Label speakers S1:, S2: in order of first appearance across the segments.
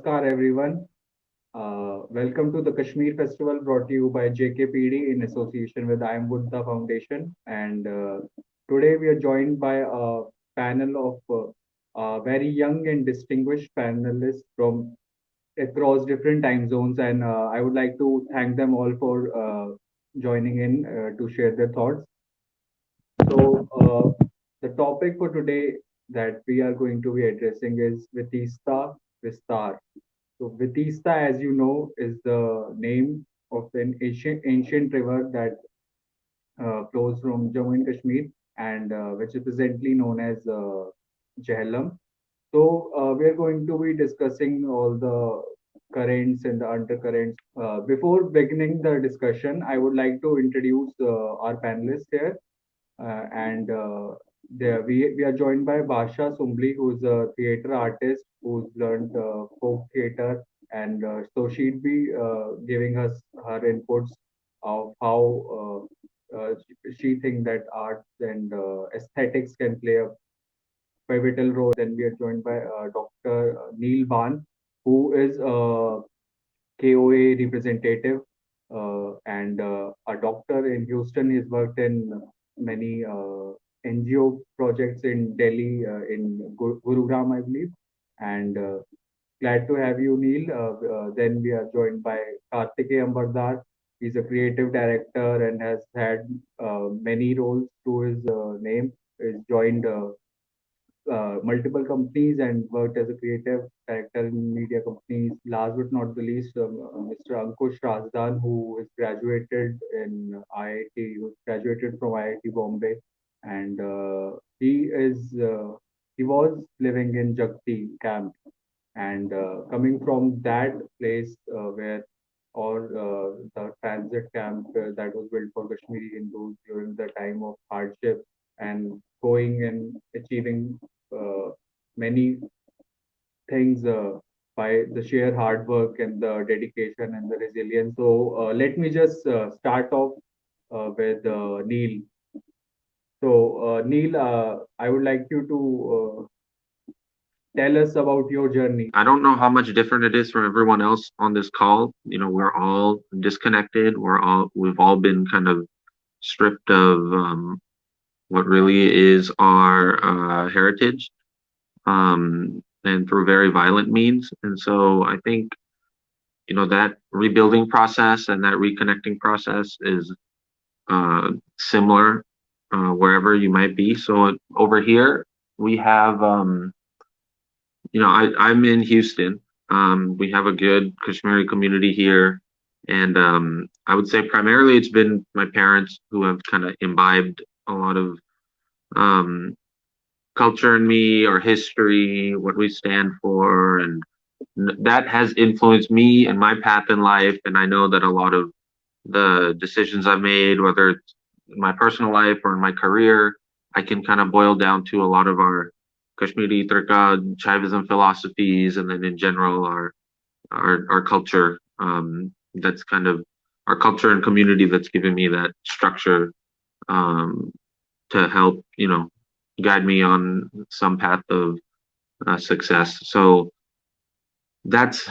S1: Namaskar, everyone. Welcome to the Kashmir Festival brought to you by JKPD in association with I Am Buddha Foundation. And today we are joined by a panel of very young and distinguished panelists from across different time zones. And I would like to thank them all for joining in to share their thoughts. The topic for today that we are going to be addressing is Vitista Vistar. So Vitista, as you know, is the name of an ancient river that flows from Jammu and Kashmir and which is presently known as Jhelum. We are going to be discussing all the currents and the undercurrents. Before beginning the discussion, I would like to introduce our panelists here. And we are joined by Basha Sumbli, who's a theater artist who's learned folk theater, and so she'd be giving us her inputs of how she thinks that arts and aesthetics can play a pivotal role. Then we are joined by Dr. Neil Ban, who is a KOA representative and a doctor in Houston. He's worked in many NGO projects in Delhi, in Gurugram, I believe. And glad to have you, Neil. Then we are joined by Kartikeya Ambardar. He's a creative director and has had many roles to his name. He's joined multiple companies and worked as a creative director in media companies. Last but not the least, Mr. Ankush Razdan, who is graduated in IIT, who graduated from IIT Bombay, and he was living in Jagti camp, and coming from that place where or the transit camp that was built for Kashmiri Hindus during the time of hardship and going and achieving many things by the sheer hard work and the dedication and the resilience. So let me just start off with Neil. So Neil, I would like you to tell us about your journey.
S2: I don't know how much different it is from everyone else on this call. We're all disconnected. We've all been kind of stripped of what really is our heritage, and through very violent means. And so I think, that rebuilding process and that reconnecting process is similar wherever you might be. So over here, we have I'm in Houston. We have a good Kashmiri community here. And I would say primarily it's been my parents who have kind of imbibed a lot of um, culture in me, our history, what we stand for. And that has influenced me and my path in life. And I know that a lot of the decisions I've made, whether it's in my personal life or in my career, I can kind of boil down to a lot of our Kashmiri Trika, Shaivism philosophies, and then in general our culture. That's kind of our culture and community that's given me that structure um, to help guide me on some path of success. So that's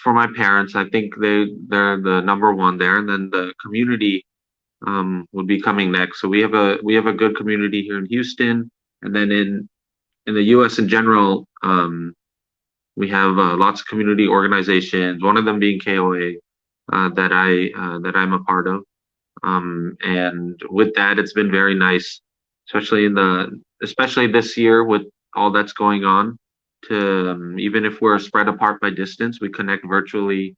S2: for my parents. I think they're the number one there, and then the community would be coming next. So we have a good community here in Houston, and then in the U.S. in general, we have lots of community organizations. One of them being KOA that I'm a part of, and with that, it's been very nice, especially this year with all that's going on. To even if we're spread apart by distance, we connect virtually.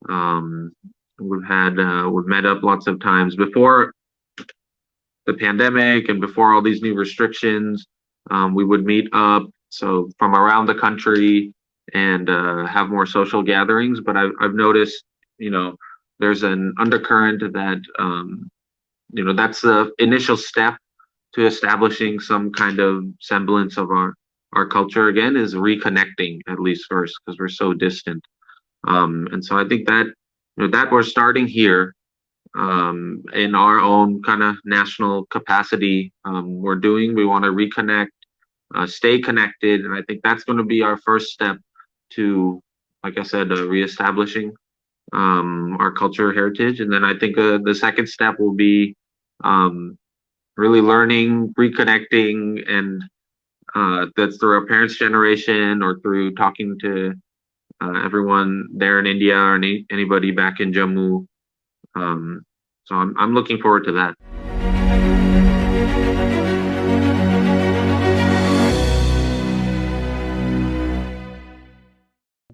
S2: Um, we've met up lots of times before the pandemic and before all these new restrictions. We would meet up so from around the country and have more social gatherings. But I've noticed, there's an undercurrent that that's the initial step to establishing some kind of semblance of our culture again is reconnecting at least first because we're so distant. And so I think that that we're starting here in our own kind of national capacity. We want to reconnect, stay connected, and I think that's going to be our first step to like I said, reestablishing our culture heritage. And then I think the second step will be um, really learning, reconnecting, and that's through our parents' generation or through talking to everyone there in India or anybody back in Jammu. Um, so I'm looking forward to that.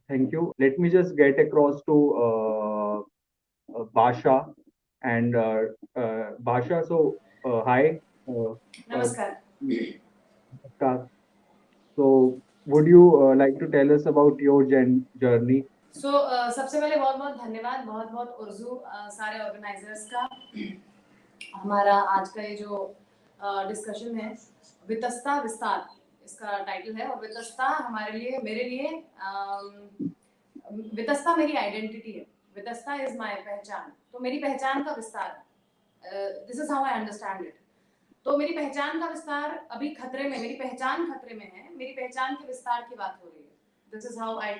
S1: Thank you. Let me just get across to Basha and Basha. So, hi.
S3: Namaskar.
S1: Namaskar. So, would you like to tell us about your journey?
S3: सबसे पहले बहुत बहुत धन्यवाद, बहुत बहुत उर्जू सारे organisers का। हमारा आज का ये जो डिस्कशन है, वितस्ता विस्तार इसका टाइटल है। और वितस्ता हमारे लिए, मेरे लिए वितस्ता मेरी आइडेंटिटी है। वितस्ता इज माय पहचान, तो मेरी पहचान का विस्तार। This is how I understand it. तो मेरी पहचान का विस्तार अभी खतरे में, मेरी पहचान खतरे में है। मेरी पहचान के विस्तार की बात हो रही है। This is how I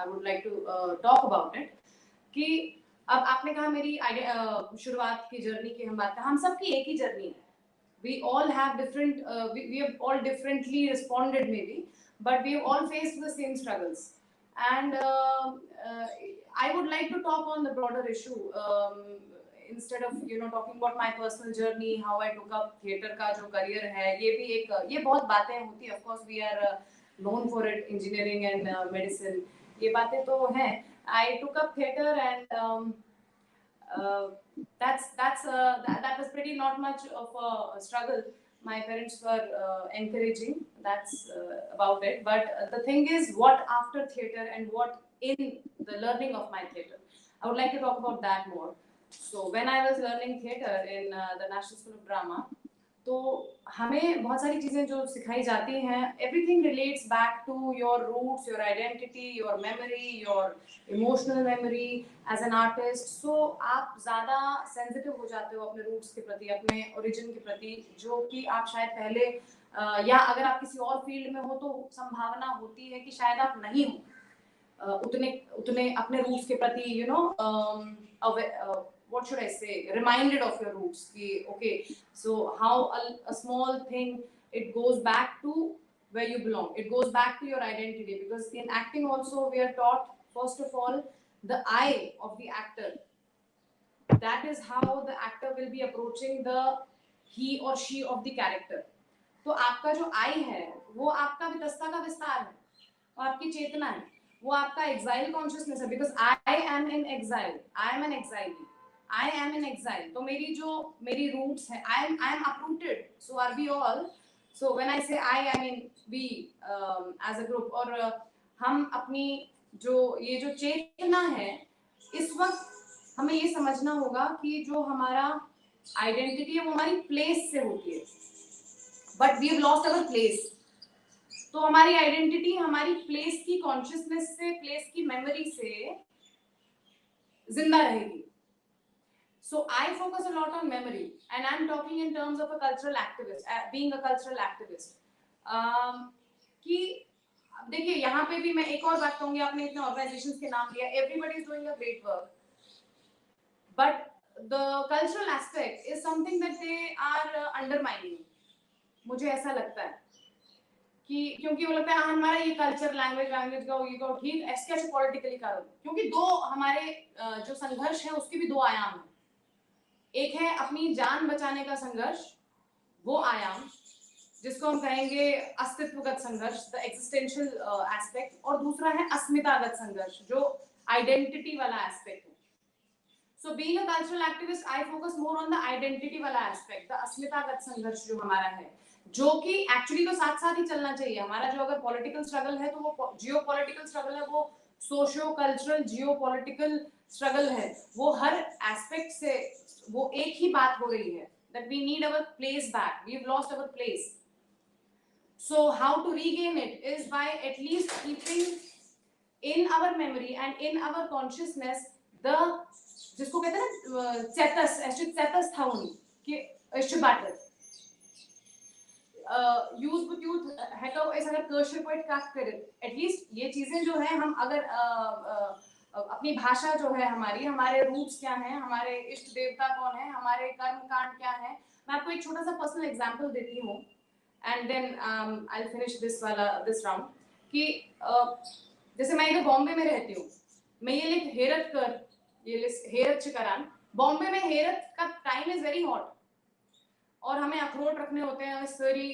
S3: would like to talk about it. कि अब आपने कहा मेरी शुरुआत की जर्नी की हम बात करें, हम सब की एक ही जर्नी है। We all have different, we have all differently responded maybe, but we have all faced the same struggles. And I would like to talk on the broader issue. Instead of talking about my personal journey, how I took up theatre का जो career है, ये भी एक, ये बहुत बातें होती है। Of course we are known for it, engineering and medicine, ये बातें तो हैं। I took up theatre and that was pretty not much of a struggle. My parents were encouraging. That's about it. But the thing is, what after theatre and what in the learning of my theatre, I would like to talk about that more. So when I was learning theatre in the National School of Drama, तो हमें बहुत सारी चीजें जो सिखाई जाती हैं, everything relates back to your roots, your identity, your memory, your emotional memory as an artist. So आप ज़्यादा sensitive हो जाते हो अपने roots के प्रति, अपने origin के प्रति, जो कि आप शायद पहले या अगर आप किसी और फील्ड में हो तो संभावना होती है कि शायद आप नहीं हो उतने अपने roots के प्रति, what should I say, reminded of your roots. Okay, so how a small thing, it goes back to where you belong. It goes back to your identity, because in acting also we are taught, first of all, the I of the actor. That is how the actor will be approaching the he or she of the character. तो आपका जो I है, वो आपका वितस्ता का विस्तार है, वो आपकी चेतना है, वो आपका exile consciousness है, because I am in exile, I am an exilee. I am in exile. तो मेरी roots है, I am uprooted. So are we all. So when I say I mean we as a group. और हम अपनी ये जो चेतना है, इस वक्त हमें ये समझना होगा कि जो हमारा आइडेंटिटी है वो हमारी प्लेस से होती है, but we have lost our place. तो हमारी आइडेंटिटी हमारी प्लेस की कॉन्शियसनेस से, प्लेस की मेमोरी से जिंदा रहेगी। So I focus a lot on memory, and I'm talking in terms of a cultural activist, being a cultural activist. कि देखिए यहाँ पे भी मैं एक और बात कहूँगी, आपने इतने ऑर्गेनाइजेशंस के नाम लिया, everybody is doing a great work, but the cultural aspect is something that they are undermining. मुझे ऐसा लगता है कि क्योंकि वो लगता है हमारा ये कल्चर, लैंग्वेज का ये तो ठीक, ऐसे कैसे पॉलिटिकली करो, क्योंकि दो हमारे जो संघर्ष है उसके भी दो आयाम हैं। एक है अपनी जान बचाने का संघर्ष, वो आयाम जिसको हम कहेंगे अस्तित्वगत संघर्ष, द एक्सिस्टेंशियल एस्पेक्ट, और दूसरा है अस्मितागत संघर्ष, जो आइडेंटिटी वाला एस्पेक्ट है। So being a cultural activist, I focus more on the identity वाला एस्पेक्ट, द अस्मितागत संघर्ष जो हमारा है, जो कि एक्चुअली तो साथ साथ ही चलना चाहिए। हमारा जो अगर पॉलिटिकल स्ट्रगल है तो वो जियो पॉलिटिकल स्ट्रगल है, वो सोशियो कल्चरल जियो पॉलिटिकल स्ट्रगल है, वो हर एस्पेक्ट से वो एक ही बात हो रही है, that we need our place back, we've lost our place. So how to regain it is by at least keeping in our memory and in our consciousness the, जिसको कहते हैं चेतस, ऐसे चेतस था उन्हीं कि इश्बाटर, यूज बुक यूथ हैको इस अगर कशर point काट करे एटलीस्ट ये चीजें जो है हम अगर अपनी भाषा जो है हमारी, हमारे रूट्स क्या हैं, हमारे इष्ट देवता कौन है, हमारे कर्म कांड क्या है। मैं आपको एक छोटा सा पर्सनल एग्जांपल देती हूँ and then I will finish this round कि जैसे मैं इधर बॉम्बे में रहती हूँ, मैं ये लिख हेरत कर, ये लिस्ट हेरत चिकरान। बॉम्बे में हेरत का टाइम इज वेरी हॉट और हमें अखरोट रखने होते हैं सरी,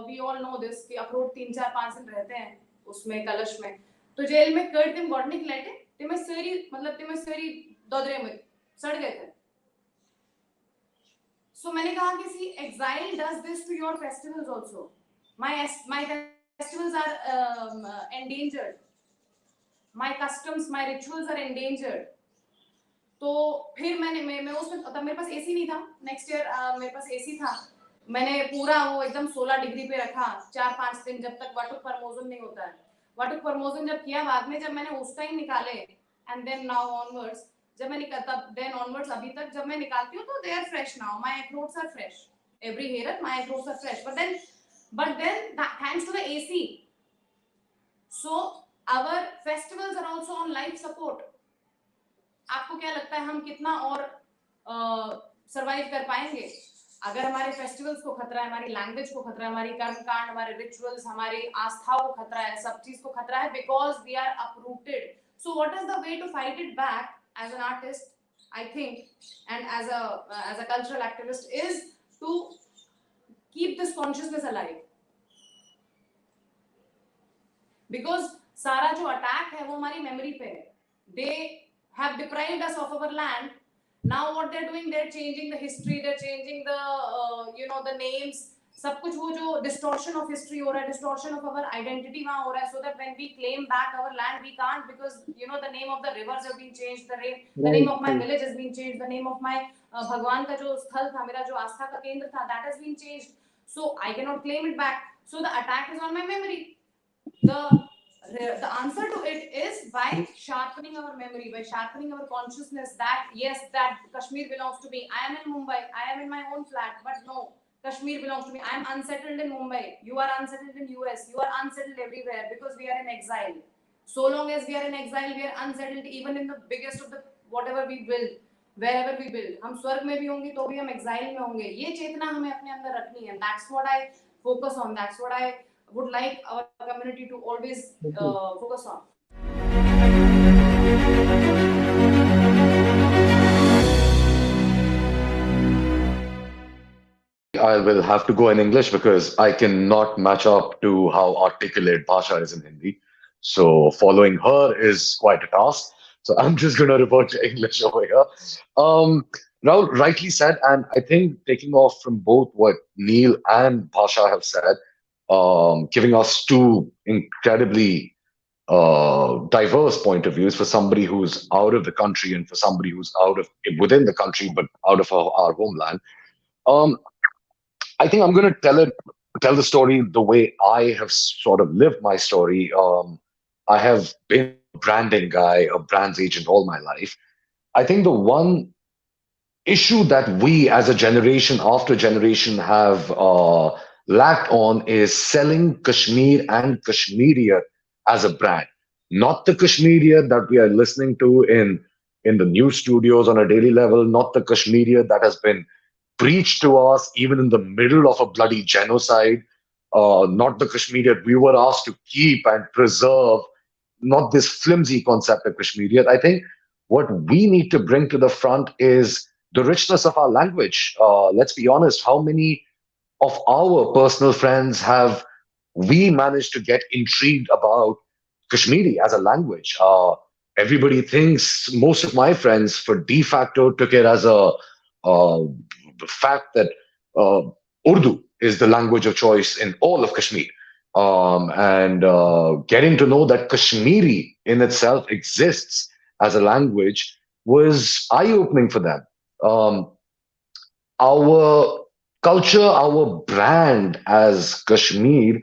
S3: वी ऑल नो दिस कि अखरोट 3-4-5 दिन रहते हैं उसमें कलश में। तो जेल में कर तिम गॉडनिक लेटे तिम सरी मतलब तिम सरी दोदरे में सड़ गए थे। सो मैंने कहा कि see exile does this to your festivals also. My festivals are endangered, my customs, my rituals are endangered। तो फिर मैं उसमें तब मेरे पास एसी नहीं था, नेक्स्ट ईयर मेरे पास एसी था, मैंने पूरा वो एकदम 16 डिग्री पे रखा 4-5 दिन जब तक वाटुक परमोजन नहीं होता है। वाटुक परमोजन जब किया बाद में, जब मैंने उस टाइम निकाले एंड देन नाउ ऑनवर्ड्स, जब मैं निकालता देन ऑनवर्ड्स अभी तक जब मैं निकालती हूँ तो they are fresh now, my akhrots are fresh every year, my akhrots are fresh. but then thanks to the AC, so our festivals are also on life support। आपको क्या लगता है हम कितना और सरवाइव कर पाएंगे अगर हमारे फेस्टिवल्स को खतरा है, हमारी लैंग्वेज को खतरा है, हमारी कर्म कांड, हमारे रिचुअल्स, हमारी आस्थाओं को खतरा है, सब चीज को खतरा है, because we are uprooted। So what is the way to fight it back as an artist, I think, and as a cultural activist, is to keep this consciousness alive। Because सारा जो अटैक है वो हमारी memory पे है। They have deprived us of our land, now what they are doing, they are changing the history, they are changing the you know the names, सब कुछ वो जो डिस्टॉर्शन ऑफ हिस्ट्री हो रहा है, डिस्टॉर्शन ऑफ आवर आइडेंटिटी वहां हो रहा है, so that when we claim back our land we can't, because you know the name of the rivers have been changed, the name of my village has been changed, the name of my भगवान का जो स्थल था, मेरा जो आस्था का केंद्र था, that has been changed, so I can not claim it back, so the attack is on my memory. The answer to it is by sharpening our memory, by sharpening our consciousness that yes, that Kashmir belongs to me, I am in Mumbai, I am in my own flat, but no, Kashmir belongs to me, I am unsettled in Mumbai, you are unsettled in US, you are unsettled everywhere because we are in exile। So long as we are in exile, we are unsettled even in the biggest of the whatever we build, wherever we build। हम स्वर्ग में भी होंगे तो भी हम exile में होंगे, ये चेतना हमें अपने अंदर रखनी है। That's what I focus on, that's what I would like our community to always focus on।
S4: I will have to go in English because I cannot match up to how articulate Bhasha is in Hindi. So following her is quite a task. So I'm just going to revert to English over here. Rahul rightly said, and I think taking off from both what Neil and Bhasha have said, giving us two incredibly diverse point of views for somebody who's out of the country and for somebody who's within the country but out of our homeland. I think I'm going to tell the story the way I have sort of lived my story. I have been a branding guy, a brands agent all my life. I think the one issue that we as a generation after generation have lacked on is selling Kashmir and Kashmiriyat as a brand, not the Kashmiriyat that we are listening to in the news studios on a daily level, not the Kashmiriyat that has been preached to us even in the middle of a bloody genocide, not the Kashmiriyat we were asked to keep and preserve, not this flimsy concept of Kashmiriyat. I think what we need to bring to the front is the richness of our language. Let's be honest, how many of our personal friends have we managed to get intrigued about Kashmiri as a language? Everybody thinks, most of my friends for de facto took it as a fact that Urdu is the language of choice in all of Kashmir. And getting to know that Kashmiri in itself exists as a language was eye-opening for them. Our culture, our brand as Kashmir,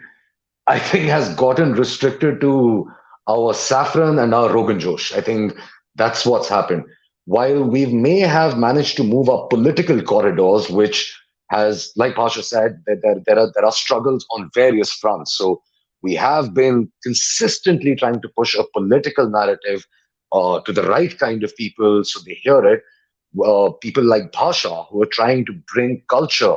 S4: I think has gotten restricted to our saffron and our Rogan Josh. I think that's what's happened. While we may have managed to move up political corridors, which has, like Pasha said, there are struggles on various fronts. So we have been consistently trying to push a political narrative to the right kind of people so they hear it. People like Bhasha, who are trying to bring culture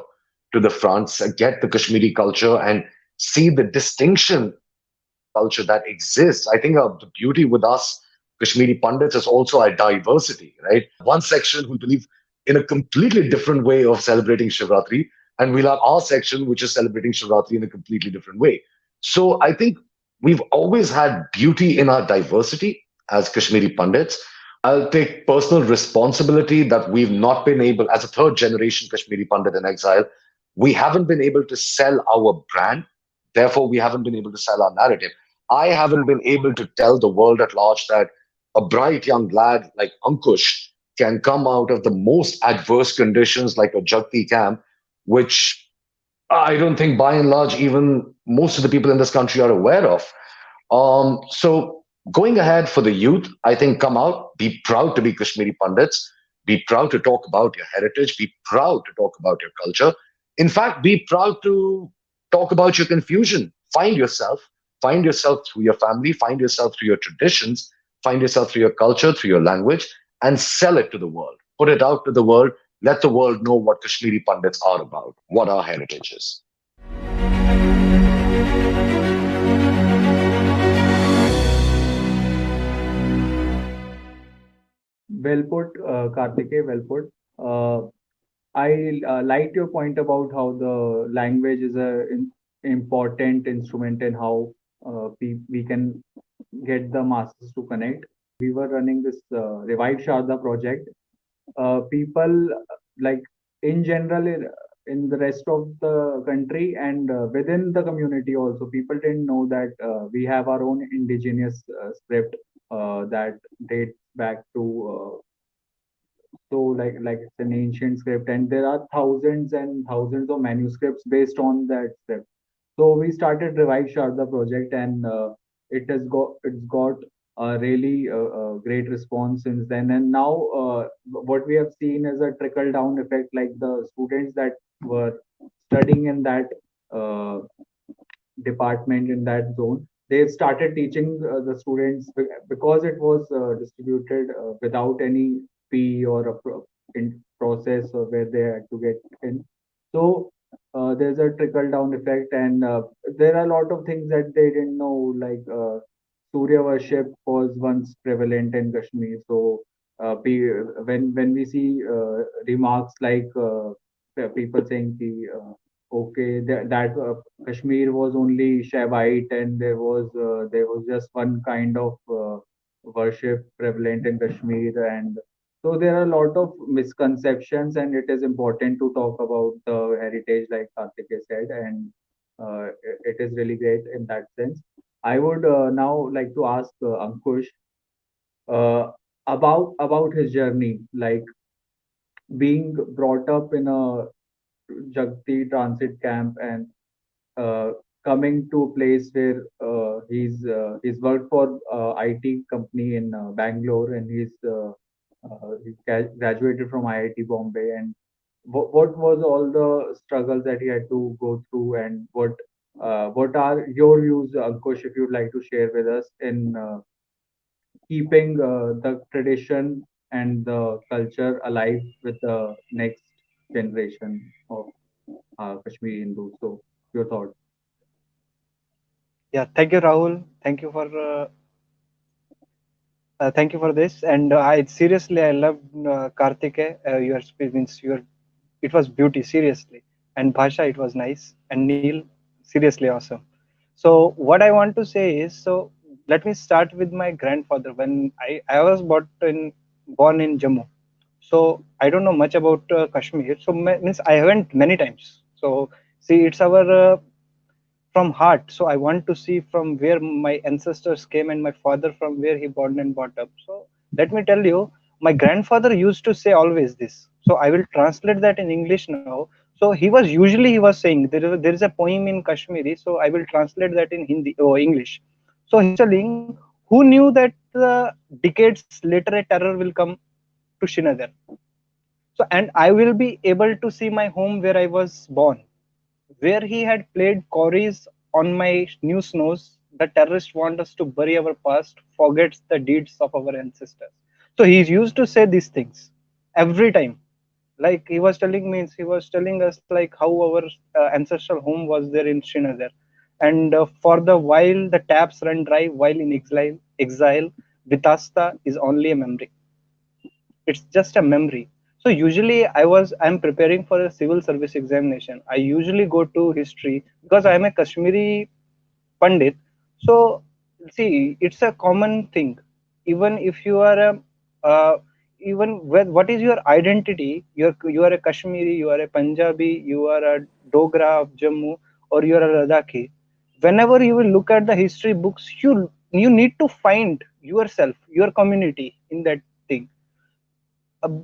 S4: to the front, get the Kashmiri culture and see the distinction culture that exists. I think the beauty with us Kashmiri Pandits is also our diversity, right? One section who believe in a completely different way of celebrating Shivratri, and we'll have our section which is celebrating Shivratri in a completely different way. So I think we've always had beauty in our diversity as Kashmiri Pandits. I'll take personal responsibility that we've not been able, as a third generation Kashmiri Pandit in exile, we haven't been able to sell our brand. Therefore, we haven't been able to sell our narrative. I haven't been able to tell the world at large that a bright young lad like Ankush can come out of the most adverse conditions like a Jagti camp, which I don't think by and large even most of the people in this country are aware of. So going ahead for the youth, I think come out, be proud to be Kashmiri Pandits, be proud to talk about your heritage, be proud to talk about your culture. In fact, be proud to talk about your confusion. Find yourself through your family, find yourself through your traditions, find yourself through your culture, through your language, and sell it to the world. Put it out to the world. Let the world know what Kashmiri Pandits are about, what our heritage is.
S1: Well put, Kartike, well put. I liked your point about how the language is a important instrument in how we can get the masses to connect. We were running this Revive Sharda project. People like in general in the rest of the country and within the community also, people didn't know that we have our own indigenous script that dates back to so it's an ancient script, and there are thousands and thousands of manuscripts based on that script. So we started Revive Sharda project, and it's got a really great response since then. And now what we have seen is a trickle down effect, like the students that were studying in that uh, department in that zone, they've started teaching the students because it was distributed without any fee or in process or where they had to get in. So there's a trickle down effect, and there are a lot of things that they didn't know, like Surya worship was once prevalent in Kashmir. So when we see remarks like people saying ki, okay, that Kashmir was only Shaivite, and there was just one kind of worship prevalent in Kashmir, and so there are a lot of misconceptions, and it is important to talk about the heritage, like Karthik said, and it is really great in that sense. I would now like to ask Ankush uh, about his journey, like being brought up in a Jagti transit camp and uh, coming to a place where he's worked for IT company in Bangalore, and he graduated from IIT Bombay. And what was all the struggles that he had to go through, and what are your views, Ankush, if you'd like to share with us in keeping the tradition and the culture alive with the next generation of Kashmiri Hindus? So, your thoughts.
S5: Yeah, thank you, Rahul. Thank you for this. And I seriously, I loved Karthike. Your speech means your, it was beauty, seriously. And Bhasha, it was nice. And Neil, seriously awesome. So what I want to say is, so let me start with my grandfather. When I was born in Jammu. So I don't know much about Kashmir. So means I went many times. So see, it's our from heart. So I want to see from where my ancestors came and my father from where he born and brought up. So let me tell you, my grandfather used to say always this. So I will translate that in English now. So he was saying there is a poem in Kashmiri. So I will translate that in Hindi or English. So he's telling, who knew that decades later a terror will come to Srinagar? So, and I will be able to see my home where I was born, where he had played chorus on my news knows the terrorists want us to bury our past, forgets the deeds of our ancestors. So he used to say these things every time. Like he was telling us like how our ancestral home was there in Srinagar, and for the while the taps run dry while in exile, Vitasta is only a memory. It's just a memory. So usually I'm preparing for a civil service examination. I usually go to history because I am a Kashmiri Pandit. So see, it's a common thing. Even if you are a uh, even when what is your identity, you are a Kashmiri, you are a Punjabi, you are a Dogra of Jammu, or you are a Ladakhi. Whenever you will look at the history books, you need to find yourself, your community in that thing.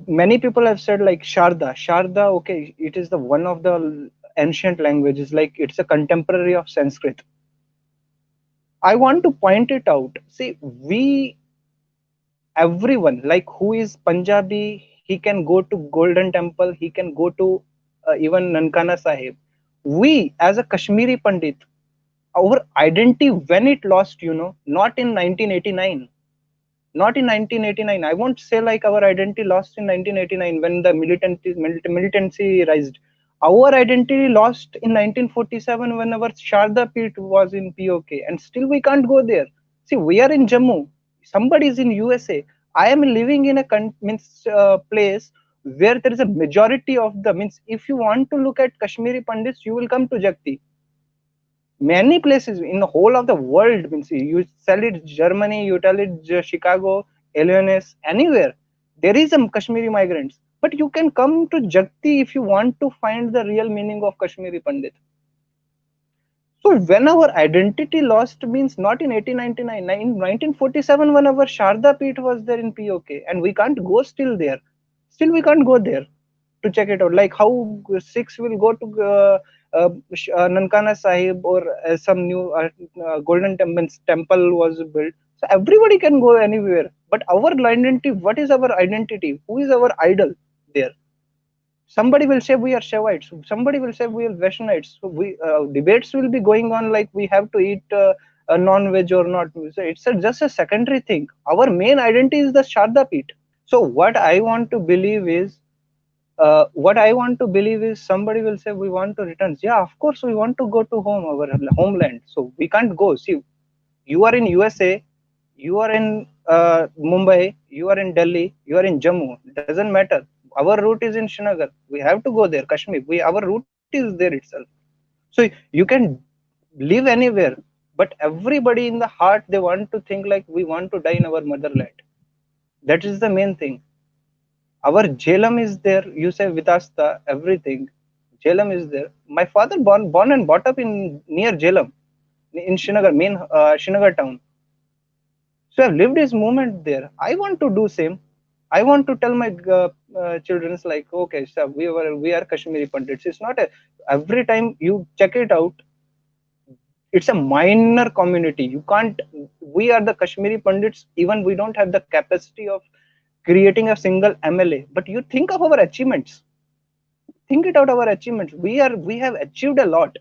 S5: Many people have said like Sharda, okay, it is the one of the ancient languages, like it's a contemporary of Sanskrit. I want to point it out. See, everyone like who is Punjabi, he can go to Golden Temple, he can go to even Nankana Sahib. We as a Kashmiri Pandit, our identity when it lost, not in 1989, not in 1989. I won't say like our identity lost in 1989 when the militancy rised. Our identity lost in 1947 when our Sharda Peeth was in POK, and still we can't go there. See, we are in Jammu, somebody is in USA. I am living in a place where there is a majority of the means. If you want to look at Kashmiri Pandits, you will come to Jagti. Many places in the whole of the world, means you sell it Germany, you tell it Chicago, Illinois, anywhere there is some Kashmiri migrants, but you can come to Jagti if you want to find the real meaning of Kashmiri Pandit. So when our identity lost means not in 1899, in 1947 when our Sharda Peeth was there in POK, and we can't go still there. Still we can't go there to check it out. Like how Sikhs will go to Nankana Sahib, or some new Golden Temple was built. So everybody can go anywhere. But our identity, what is our identity? Who is our idol there? Somebody will say we are Shaivites, somebody will say we are Vaishnavites. So we debates will be going on like we have to eat a non-veg or not. So it's just a secondary thing. Our main identity is the Sharda Peeth. So what I want to believe is somebody will say we want to return. Yeah, of course we want to go to home, our homeland. So we can't go. See, you are in USA, you are in Mumbai, you are in Delhi, you are in Jammu. Doesn't matter. Our route is in Srinagar. We have to go there. Kashmir. Our route is there itself. So you can live anywhere, but everybody in the heart they want to think like we want to die in our motherland. That is the main thing. Our Jhelum is there. You say Vitasta, everything. Jhelum is there. My father born and brought up in near Jhelum, in Srinagar, main Srinagar town. So I've lived his moment there. I want to do same. I want to tell my children's like, okay, so we are Kashmiri Pandits. It's not a every time you check it out. It's a minor community. You can't. We are the Kashmiri Pandits. Even we don't have the capacity of creating a single MLA. But you think of our achievements. Think it out our achievements. We have achieved a lot.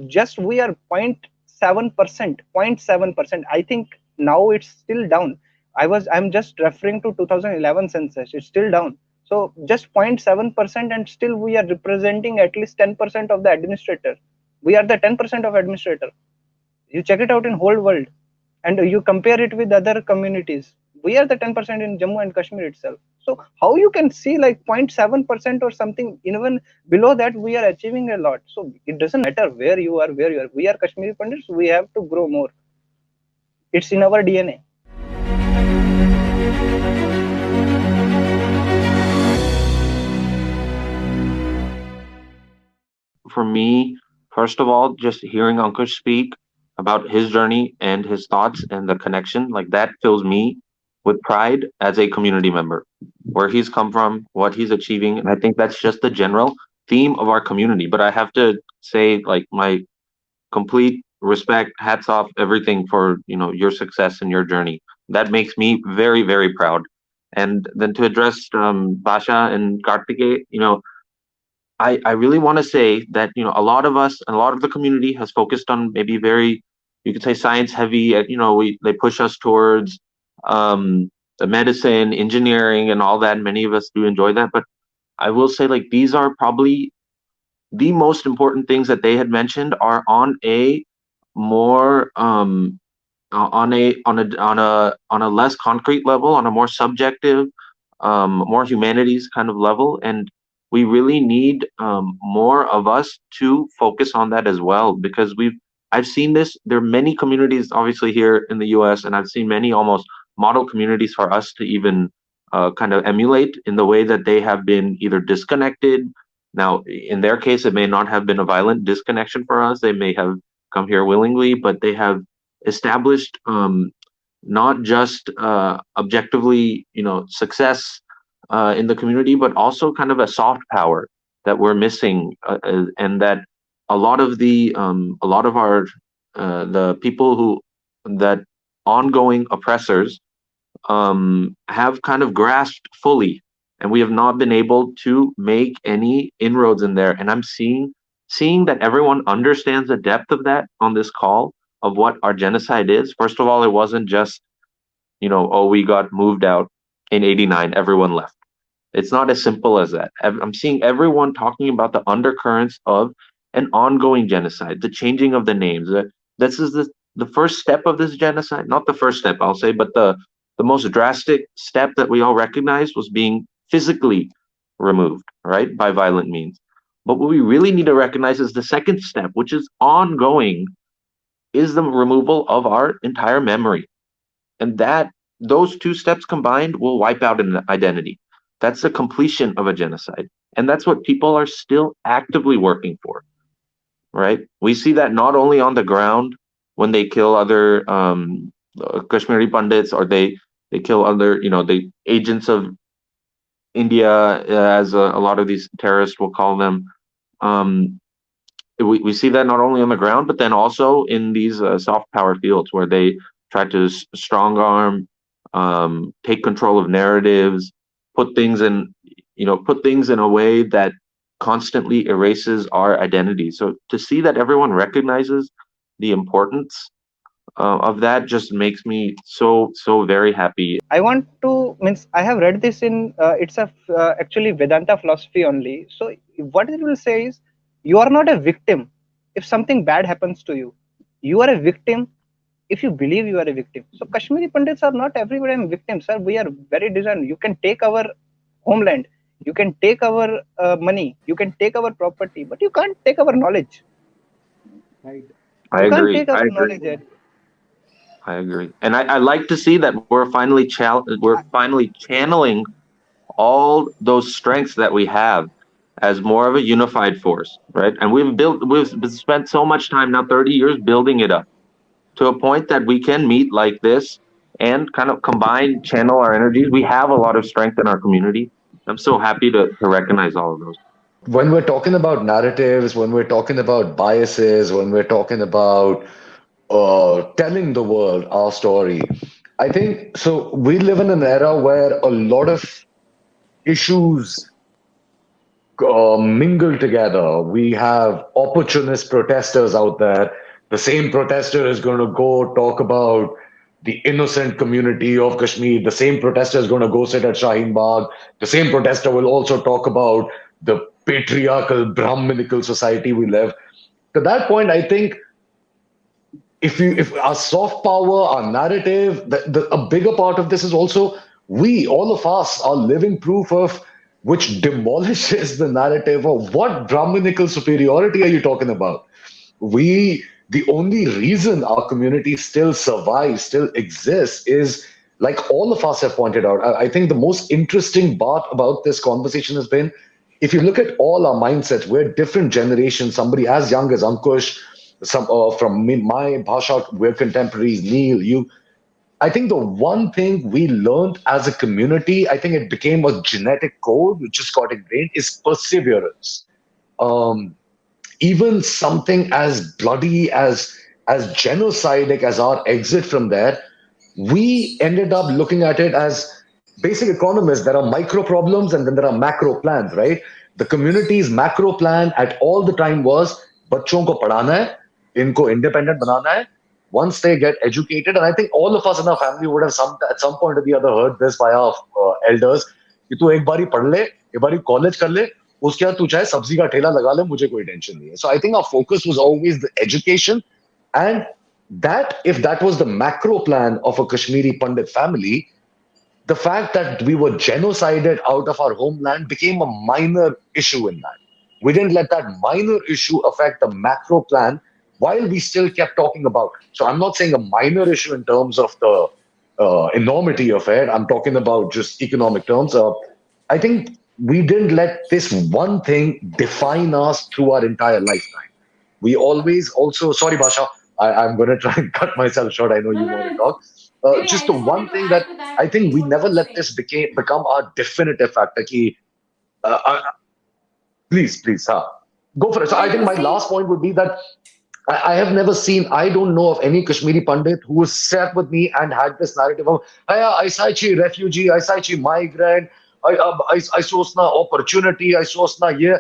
S5: Just we are 0.7%, 0.7%. I think now it's still down. I'm just referring to 2011 census. It's still down. So just 0.7%, and still we are representing at least 10% of the administrator. We are the 10% of administrator. You check it out in whole world, and you compare it with other communities. We are the 10% in Jammu and Kashmir itself. So how you can see like 0.7% or something, even below that we are achieving a lot. So it doesn't matter where you are. We are Kashmiri Pandits. We have to grow more. It's in our DNA.
S2: For me, first of all, just hearing Ankush speak about his journey and his thoughts and the connection, like that fills me with pride as a community member, where he's come from, what he's achieving. And I think that's just the general theme of our community. But I have to say, like, my complete respect, hats off, everything for, your success and your journey. That makes me very, very proud. And then to address Basha and Kartike, I really want to say that a lot of us and a lot of the community has focused on maybe very, you could say, science heavy. They push us towards the medicine, engineering, and all that. Many of us do enjoy that, but I will say, like, these are probably the most important things that they had mentioned are on a more on a less concrete level, on a more subjective, more humanities kind of level, and we really need more of us to focus on that as well, because I've seen this. There are many communities, obviously, here in the U.S., and I've seen many almost model communities for us to even kind of emulate in the way that they have been either disconnected. Now, in their case, it may not have been a violent disconnection for us. They may have come here willingly, but they have established not just objectively, success in the community, but also kind of a soft power that we're missing, and that a lot of our the people who that ongoing oppressors have kind of grasped fully, and we have not been able to make any inroads in there. And I'm seeing that everyone understands the depth of that on this call, of what our genocide is. First of all, it wasn't just, oh, we got moved out in 89, everyone left. It's not as simple as that. I'm seeing everyone talking about the undercurrents of an ongoing genocide, the changing of the names. This is the first step of this genocide, not the first step, I'll say, but the most drastic step that we all recognized was being physically removed, right, by violent means. But what we really need to recognize is the second step, which is ongoing, is the removal of our entire memory. And those two steps combined will wipe out an identity. That's the completion of a genocide. And that's what people are still actively working for, right? We see that not only on the ground when they kill other Kashmiri Pandits, or they kill other, the agents of India, as a lot of these terrorists will call them. We see that not only on the ground, but then also in these soft power fields where they try to strong arm, take control of narratives, put things in a way that constantly erases our identity. So to see that everyone recognizes the importance of that just makes me so very happy.
S5: I want to means I have read this in it's a actually Vedanta philosophy only. So what it will say is, you are not a victim if something bad happens to you. You are a victim if you believe you are a victim. So Kashmiri Pandits are not everybody victims, sir. We are very designed. You can take our homeland, you can take our money, you can take our property, but you can't take our knowledge.
S1: Right.
S5: You can't take our knowledge.
S2: I agree, and I like to see that we're finally channeling all those strengths that we have as more of a unified force, right? And we've spent so much time now, 30 years, building it up to a point that we can meet like this and kind of channel our energies. We have a lot of strength in our community. I'm so happy to recognize all of those.
S4: When we're talking about narratives, when we're talking about biases, when we're talking about telling the world our story, I think so. We live in an era where a lot of issues mingle together. We have opportunist protesters out there. The same protester is going to go talk about the innocent community of Kashmir. The same protester is going to go sit at Shaheen Bagh. The same protester will also talk about the patriarchal, Brahminical society we live. To that point, I think if our soft power, our narrative, a bigger part of this is also all of us are living proof of, which demolishes the narrative of what Brahminical superiority are you talking about? The only reason our community still survives, still exists, is like all of us have pointed out. I think the most interesting part about this conversation has been, if you look at all our mindsets, we're different generations. Somebody as young as Ankush, from my Bhasha, we're contemporaries. Neil, you. I think the one thing we learned as a community, I think it became a genetic code which just got ingrained, is perseverance. Even something as bloody as genocidal as our exit from there, we ended up looking at it as basic economists, there are micro problems and then there are macro plans, right? The community's macro plan at all the time was बच्चों को पढ़ाना है, इनको independent बनाना है. Once they get educated, and I think all of us in our family would have at some point or the other heard this by our elders, कि तू एक बारी पढ़ ले, एक बारी college कर ले, उसके बाद तू चाहे सब्जी का ठेला लगा ले, मुझे कोई टेंशन नहीं है. So I think our focus was always the education, and that if that was the macro plan of a Kashmiri Pandit family, the fact that we were genocided out of our homeland became a minor issue in that. We didn't let that minor issue affect the macro plan while we still kept talking about. So I'm not saying a minor issue in terms of the enormity of it. I'm talking about just economic terms. I think we didn't let this one thing define us through our entire lifetime. We always also, sorry, Basha, I'm going to try and cut myself short. I know you want to talk. Just the one thing that I think we never let this become our definitive factor. Please, go for it. So I think my last point would be that I have never seen, I don't know of any Kashmiri Pandit who has sat with me and had this narrative of, I say refugee, I say migrant, I saw opportunity, I saw yeah.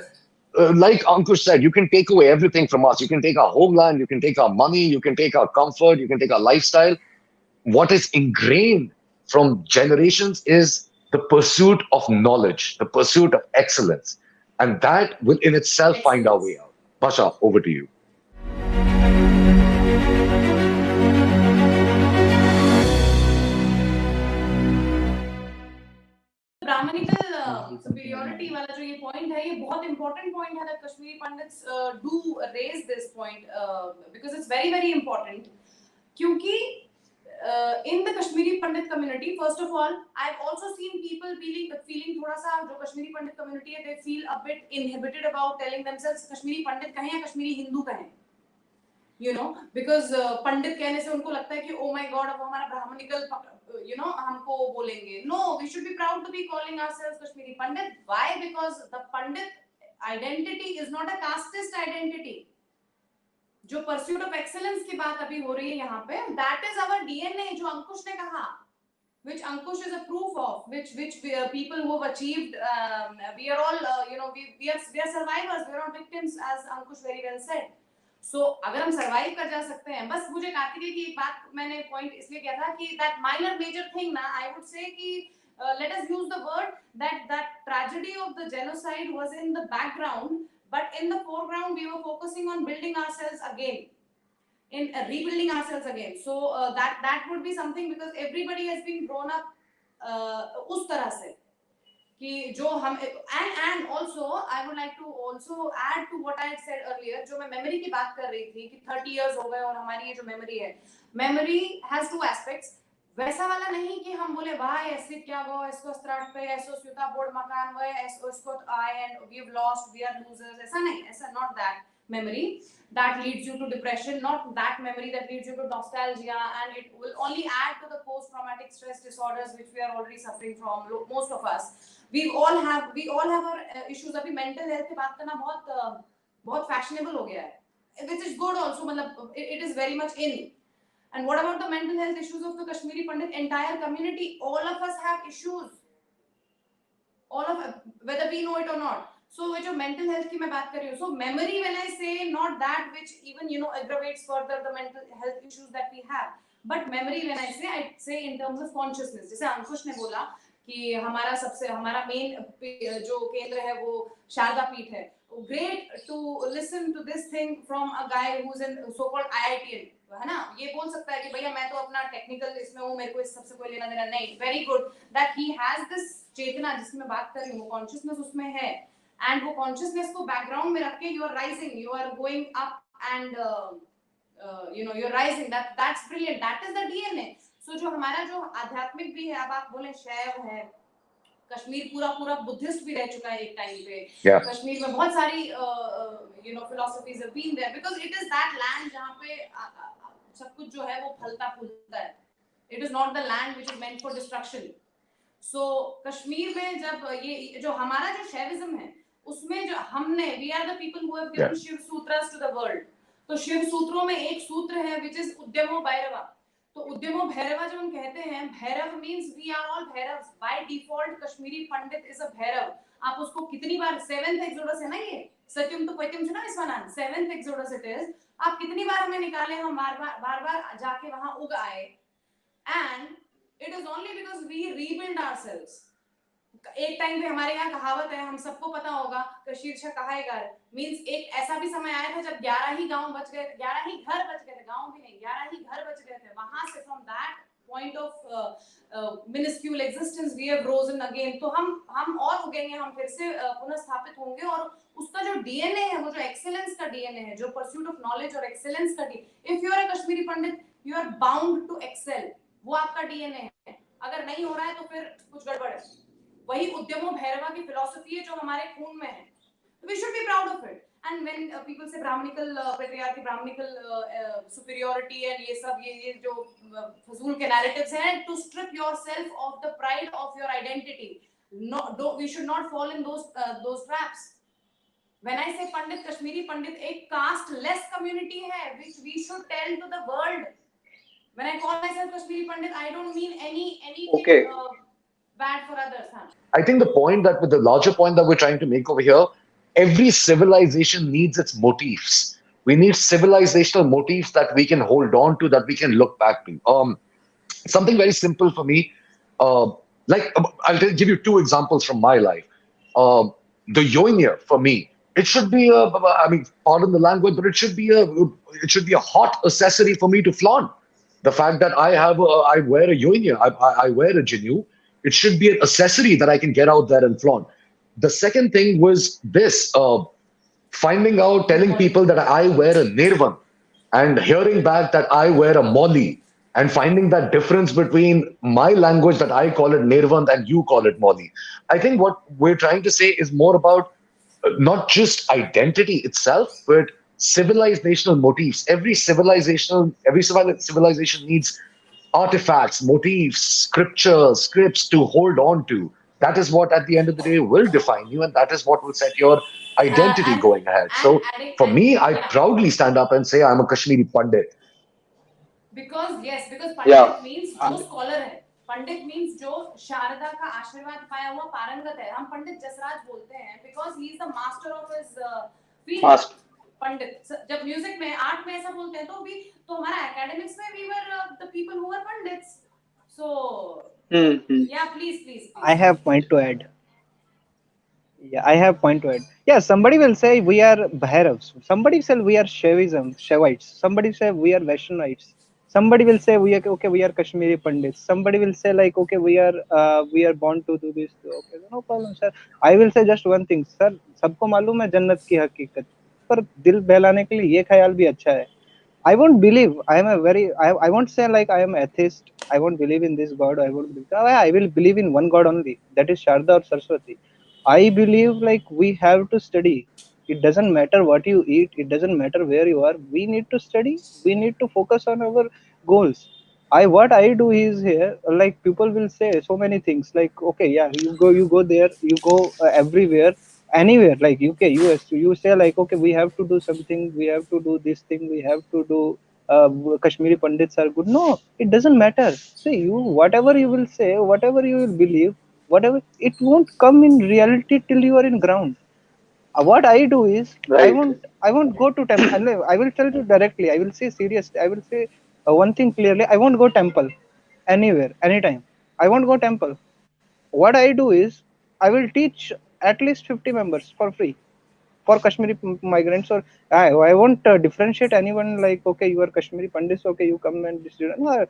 S4: Like Ankush said, you can take away everything from us. You can take our homeland, you can take our money, you can take our comfort, you can take our lifestyle. What is ingrained from generations is the pursuit of knowledge, the pursuit of excellence. And that will in itself find our way out. Basha, over to you.
S3: Brahmanical superiority वाला जो ये point है, ये बहुत important point है that Kashmiri Pandits do raise this point because it's very very important. क्योंकि in the Kashmiri Pandit community, first of all, I've also seen people feeling थोड़ा सा जो Kashmiri Pandit community है, they feel a bit inhibited about telling themselves Kashmiri Pandit कहें या Kashmiri Hindu कहें. You know, because पंडित कहने से उनको लगता है कि oh my God, अब हमारा ब्राह्मणिकल हमको बोलेंगे. No, we should be proud to be calling ourselves Kashmiri Pandit. Why? Because the Pandit identity is not a casteist identity. जो pursuit of excellence की बात अभी हो रही है यहाँ पे, that is our DNA, जो अंकुश ने कहा, which Ankush is a proof of, which people who have achieved, we are all, we are survivors, we are not victims, as Ankush very well said. So अगर हम survive कर जा सकते हैं, बस मुझे कार्तिकेय की एक बात मैंने point इसलिए किया था कि that minor major thing ना, I would say कि let us use the word that tragedy of the genocide was in the background, but in the foreground we were focusing on building ourselves again, in rebuilding ourselves again. So that would be something, because everybody has been grown up उस तरह से कि जो हम, and also I would like to also add to what I had said earlier, जो मैं memory की बात कर रही थी कि 30 years हो गए और हमारी ये जो memory है, memory has two aspects. वैसा वाला नहीं कि हम बोले वाह ऐसे क्या गो इसको स्ट्राट पे ऐसो स्यूता बोर्ड मकान वो ऐसो इसको आए and we've lost, we are losers, ऐसा नहीं, ऐसा not that memory that leads you to depression, not that memory that leads you to nostalgia, and it will only add to the post traumatic stress disorders which we are already suffering from, most of us. We all have our issues. अभी mental health की बात करना बहुत fashionable हो गया है, which is good also, मतलब it is very much in. And what about the mental health issues of the Kashmiri Pandit entire community? All of us have issues, all of us, whether we know it or not. So जो mental health की मैं बात कर रही हूँ, so memory, when I say, not that which even aggravates further the mental health issues that we have, but memory when I say in terms of consciousness. जैसे अंकुश ने बोला कि हमारा main जो केंद्र है वो शारदा पीठ है. Great to listen to this thing from a guy who's in so-called IITian, है ना. ये बोल सकता है कि भैया मैं तो अपना technical इसमें हूँ, मेरे को इस सबसे कोई लेना देना नहीं. Very good that he has this चेतना जिसमें मैं बात कर रही हूँ, consciousness उसमें है, and वो consciousness को background में रख के you are rising, you are going up, and you're rising. That's brilliant. That is the DNA. So जो हमारा जो आध्यात्मिक भी है, अब आप बोले शैव है, कश्मीर पूरा बुद्धिस्ट भी रह चुका है एक टाइम पे. कश्मीर में बहुत सारी philosophies have been there, because it is that land जहाँ पे सब कुछ जो है वो फलता फूलता है. It is not the land which is meant for destruction. So Kashmir में जब ये जो हमारा जो शैविज्म है, उसमें जो हमने, we are the people who have given Shiv सूत्रास to the world. तो शिव सूत्रों में एक सूत्र है which is उद्यमो भैरवा. तो उद्यमो भैरवा जब हम कहते हैं, Bhairav means we are all Bhairav, by default Kashmiri Pandit is a Bhairav. आप उसको कितनी बार, 7th एक्सोडस है ना ये, सत्यम तो पत्यम सुना इसका नाम, 7th एक्सोडस इट इज। आप कितनी बार हमें निकाले, हम बार बार जाके वहां उग आए, and it is only because we rebuild ourselves. एक टाइम पे हमारे यहाँ कहावत है, हम सबको पता होगा, शीर्षक कहाएगर मींस एक ऐसा भी समय आया था जब 11 ही गांव बच गए, 11 ही घर बच गए थे, गांव भी नहीं, 11 ही घर बच गए थे। वहां से from that point of minuscule existence we have risen again. तो हम और उगेंगे, हम फिर से पुनः स्थापित होंगे, और उसका जो डीएनए है, वो जो एक्सेलेंस का डीएनए है, जो परस्यूट ऑफ नॉलेज और एक्सेलेंस का DNA, if you are a Kashmiri Pandit you are bound to excel, वो आपका डीएनए है। अगर नहीं हो रहा है तो फिर कुछ गड़बड़ है। वही उद्यमो भैरवा की फिलॉसफी है जो हमारे खून में है, we should be proud of it. And when people say brahminical patriarchy, brahminical superiority and ये सब ये जो फजूल के narratives हैं, to strip yourself of the pride of your identity, no, we should not fall in those traps. When I say पंडित, कश्मीरी पंडित एक caste less community है which we should tell to the world. When I call myself Kashmiri Pandit, I don't mean anything
S6: Okay.
S3: bad for others. Huh?
S4: I think the larger point that we're trying to make over here, every civilization needs its motifs. We need civilizational motifs that we can hold on to, that we can look back to. Something very simple for me, I'll give you two examples from my life. The Yoinia for me, it should be pardon the language, but it should be a hot accessory for me to flaunt. The fact that I wear a Yoinia, I wear a Jinu, it should be an accessory that I can get out there and flaunt. The second thing was this, finding out, telling people that I wear a Nirvan, and hearing back that I wear a Molly, and finding that difference between my language that I call it Nirvan and you call it Molly. I think what we're trying to say is more about not just identity itself, but civilizational motifs. Every civilization needs artifacts, motifs, scriptures, scripts to hold on to. That is what at the end of the day will define you, and that is what will set your identity going ahead. So for me, I proudly stand up and say I'm a Kashmiri Pandit.
S3: Because Pandit
S6: Yeah.
S3: means जो scholar है, Pandit means जो शारदा का आशीर्वाद पाया हुआ पारंगत है। हम पंडित जसराज बोलते हैं because he is the master of his field.
S6: Master.
S3: पंडित, जब म्यूजिक में, आर्ट में ऐसा बोलते हैं, तो हमारा एकेडमिक्स में we were the people who were pandits. So yeah, please.
S5: I have point to add. Yeah, somebody will say we are Bhairavs. Somebody will say we are Shaivites. Somebody will say we are Vaishnavites. Somebody will say we are Kashmiri Pandits. Somebody will say like we are born to do this. Okay, no problem, sir. I will say just one thing, sir. सबको मालूम है जन्नत की हकीकत, पर दिल बहलाने के लिए ये ख्याल भी अच्छा है. I won't believe. I won't say like I am atheist. I won't believe in this God. I will believe in one God only. That is Sharda or Saraswati. I believe like we have to study. It doesn't matter what you eat. It doesn't matter where you are. We need to study. We need to focus on our goals. What I do is here, like people will say so many things like, okay, yeah, you go there, you go everywhere, anywhere, like UK, US, you say like, okay, we have to do something, we have to do this thing, we have to do Kashmiri Pandits are good. No, it doesn't matter. See, whatever you will say, whatever you will believe, whatever, it won't come in reality till you are in ground. What I do is,
S6: Right.
S5: I won't go to temple. I will tell you directly. I will say seriously. I will say one thing clearly. I won't go temple anywhere, anytime. I won't go temple. What I do is, I will teach at least 50 members for free for Kashmiri migrants. Or I won't differentiate anyone like, okay, you are Kashmiri Pandits, okay, you come and student. No,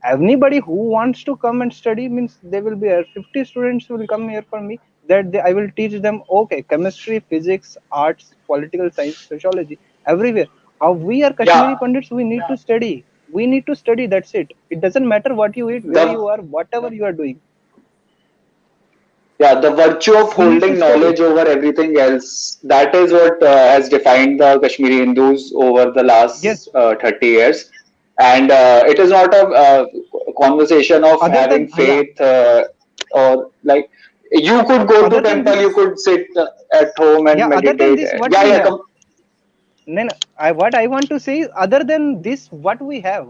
S5: anybody who wants to come and study means they will be 50 students will come here for me. I will teach them, okay, chemistry, physics, arts, political science, sociology, everywhere. We are Kashmiri Pandits, we need to study. We need to study, that's it. It doesn't matter what you eat, where you are, whatever you are doing.
S6: Yeah, the virtue of holding knowledge over everything else, that is what has defined the Kashmiri Hindus over the last 30 years. And it is not a conversation of having faith or like, you could go to temple, you could sit at home and meditate.
S5: What I want to say is, other than this, what we have,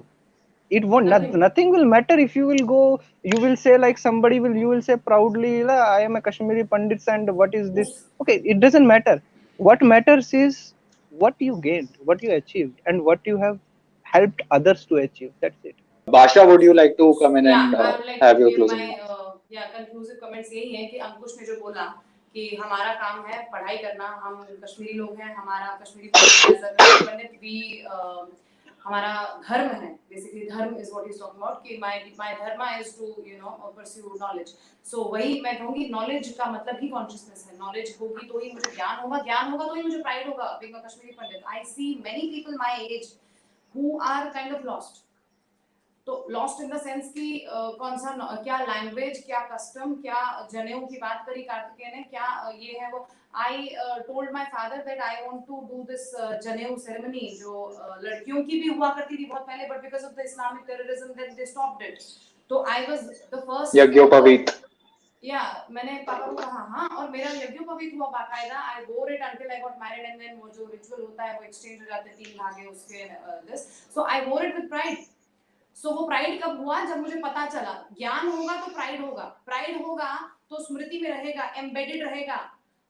S5: it won't,
S3: Nothing.
S5: nothing will matter if you will go, you will say like somebody will, you will say proudly, "La, I am a Kashmiri Pandit and what is this?" Okay, it doesn't matter. What matters is what you gained, what you achieved, and what you have helped others to achieve. That's it.
S6: Basha, would you like to come in
S3: Yeah,
S6: and
S3: I would like to
S6: have your
S3: give
S6: closing
S3: my
S6: remarks?
S3: conclusive comments यही है कि अंकुश ने जो बोला कि हमारा काम है पढ़ाई करना, हम कश्मीरी लोग हैं, हमारा कश्मीरी पंडित भी हमारा धर्म है, बेसिकली धर्म is what is talking about कि माय धर्म इज टू परस्यू नॉलेज. सो वही मैं कहूंगी, नॉलेज का मतलब ही कॉन्शियसनेस है. नॉलेज होगी तो ही मुझे ज्ञान होगा, ज्ञान होगा तो ही मुझे प्राइड होगा being a Kashmiri Pandit. I see many people my age who are kind of lost. तो लॉस्ट इन द सेंस कि कौन सा क्या लैंग्वेज, क्या कस्टम, क्या जनेऊ की बात करी कार्तिकेय ने, क्या ये है वो. I told my father that I want to do this janeu ceremony जो लड़कियों की भी हुआ करती थी बहुत पहले, but because of the Islamic terrorism then they stopped it. तो आई वाज द फर्स्ट
S6: यज्ञोपवीत.
S3: या मैंने पापा को कहा हाँ, और मेरा यज्ञोपवीत हुआ बाकायदा. I wore it until I got married and then वो जो रिचुअल होता है वो एक्सचेंज हो जाते हैं 3 धागे उसके this. So I wore it with pride. सो वो प्राइड कब हुआ? जब मुझे पता चला ज्ञान होगा तो प्राइड होगा, प्राइड होगा तो स्मृति में रहेगा, एम्बेडेड रहेगा,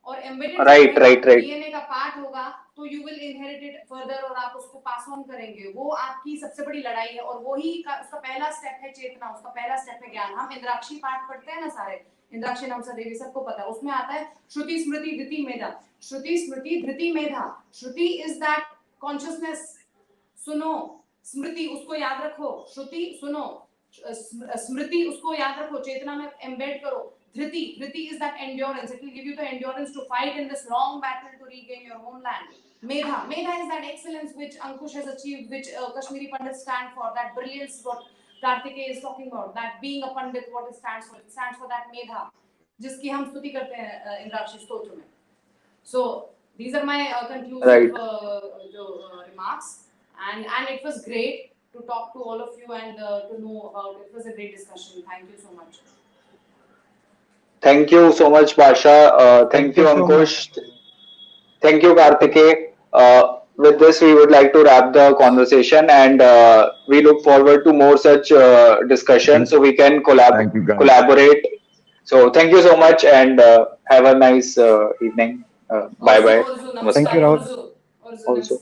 S3: और एम्बेडेड
S6: राइट.
S3: डीएनए का पार्ट होगा तो you will inherit it further और आप उसको पास ऑन करेंगे. वो आपकी सबसे बड़ी लड़ाई है और वही उसका पहला स्टेप है चेतना, उसका पहला स्टेप है ज्ञान. हम इंद्राक्षी पाठ पढ़ते हैं ना सारे, इंद्राक्षी नमसा देवी सबको पता है, उसमें आता है श्रुति स्मृति धृति मेधा. श्रुति स्मृति धृति मेधा. श्रुति इज दैट कॉन्शियसनेस. सुनो, स्मृति उसको याद रखो, श्रुति सुनो, स्मृति उसको याद रखो, चेतना में एम्बेड करो. धृति, धृति is that endurance. It will give you the endurance to fight in this long battle to regain your homeland. Medha, medha is that excellence which Ankush has achieved, which Kashmiri Pandits stand for. That brilliance what Kartikeya is talking about. That being a Pandit, what it stands for? It stands for that medha, जिसकी हम स्तुति करते हैं इंद्राक्षी स्तोत्र में. So these are my conclusive remarks. And it was great to talk to all of you and to know about it. It was a great discussion. Thank you so much.
S6: Thank you so much, Basha. Thank you, Ankush. Thank you, Kartikeya. With this, we would like to wrap the conversation, and we look forward to more such discussions so we can collaborate. So, thank you so much, and have a nice evening. Bye bye.
S5: Thank you, Rahul.
S3: Also.